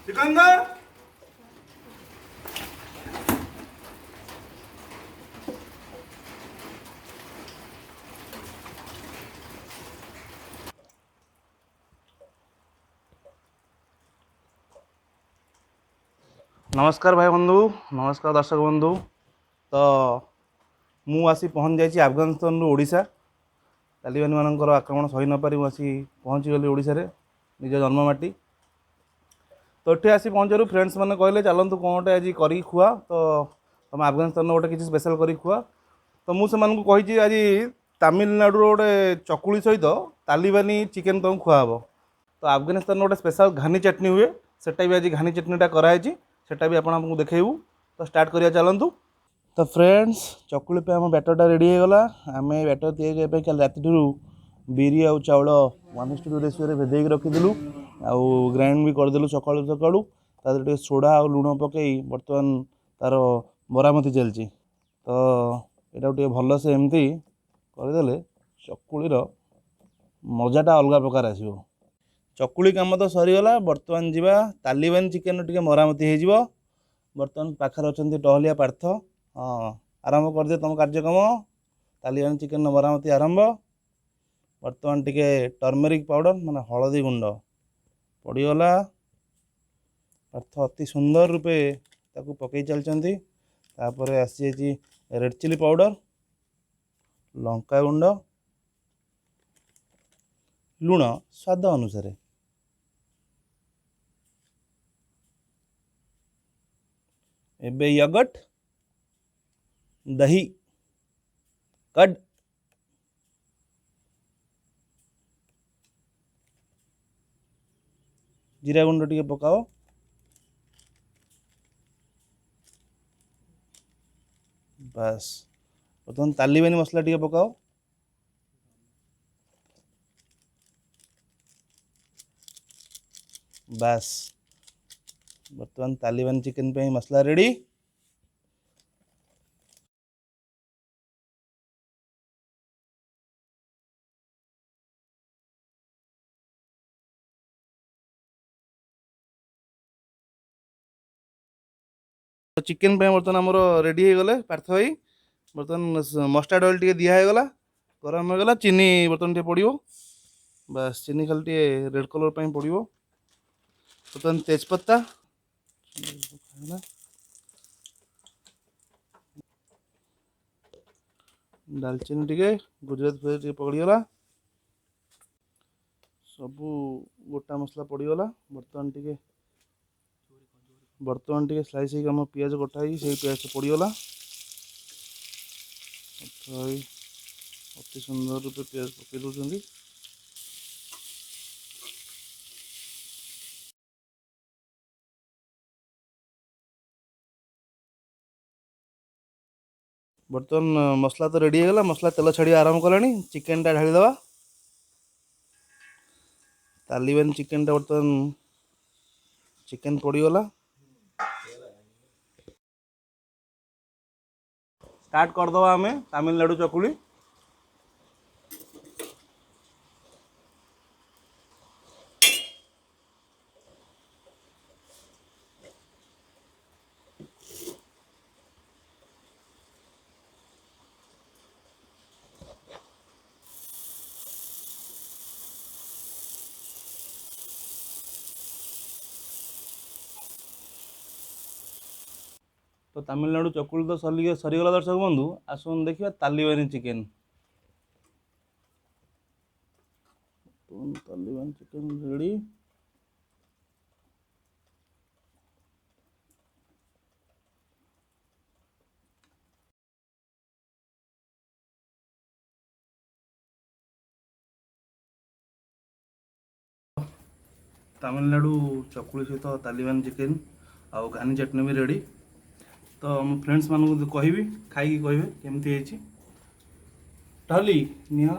सिकंदर नमस्कार भाई बंधु, नमस्कार दर्शक बंधु। तो मु आसी पहुँच जाइए अफगानिस्तान रु ओडिशा। तालिबान मानकर आक्रमण सही न पारि आसी पहुँचीगली ओडिशा रे, निज जन्ममाटी। तो ये आसी पहुँचारू फ्रेंड्स मैंने कहले चलतु कौन गोटे आज करी खुआ, तो तुम अफगानिस्तान गोटे किसी स्पेशल करी खुआ। तो मुझे कही आज तमिलनाडु गोटे चकुली सहित तालिबानी चिकेन तुमको खुआब। तो अफगानिस्तान गोटे स्पेशल घानी चटनी हुए, सेटा भी आज घानी चटनीटा कराई, सेटा भी आपको देखू। तो स्टार्ट करिया चलतु। तो फ्रेंड्स चकुली पे आम बैटरटा रेडी हो गला। आम बैटर तैयारी कल राति बिरी आउ चाउल 1:2 रेसियो भेदेक रखीदलु, आउ ग्राइंड भी करदेलु सकाळु सकाळु। ता सोडा और लुण पकई बर्तमान तार मरामती चलती। तो यहाँ भल से एमती करदे चकुलीर मजाटा अलग प्रकार आसो। चकुली काम तो सरीगला, बर्तमान जीवा तालिबान चिकेन टे मरामती हो। बर्तमान पाखर अच्छा टहलिया पार्थ। हाँ आरंभ कर दे तुम कार्यक्रम। तालिबान चिकेन मरामती आरंभ। बर्तमान टिके टर्मेरिक पाउडर माने हलदी गुंड पड़गला। पार्थ अति सुंदर रूपे ताकू पकई चलती। तापर आसी रेड चिली पाउडर, लंका गुंड, लुण स्वाद अनुसार, एबे यगट, दही, कड, जीरा गुंड टिके पकाओ। बस बर्तमान तालिबानी मसला टिके पकाओ। बस बर्तमान तालिबान चिकेन पे मसला रेडी। तो चिकेन पे बर्तमान आमर रेडी हो गले पार्थ भाई। बर्तमान मस्टार्ड ऑयल टे दिहगला, गरम होगा। चीनी बर्तमान टे पड़ो। बस चीनी खाली टे रेड कलर पड़ो। बर्तमान तेजपत्ता, दालचीनी टे, गुजरात टे पड़गला। सबू गोटा मसला पड़गला। बर्तमान टे स्लाइस आम पिज कटाई से पिज पड़गला। अति सुंदर रूपे पिज पकई दौरान। बर्तमान मसला तो रेडी होगा। मसला तेल छाड़ी आरंभ कला। चिकेन टा ढालीदवा। तालिबान चिकेन टा बर्तमान चिकेन पड़गला। स्टार्ट करदवा आम तमिलनाडु चकुली। तो तमिलनाडु चकुली तो सरीगला दर्शक बंधु। आसन देखिए Talibani chicken. Taliban chicken ready. Tamil Nadu चकुली सहित तालिबान चिकेन आउ घानी चटनी भी रेडी। तो मो फ्रेंड्स मानक कहबी खाई कहे केमती टहली निह।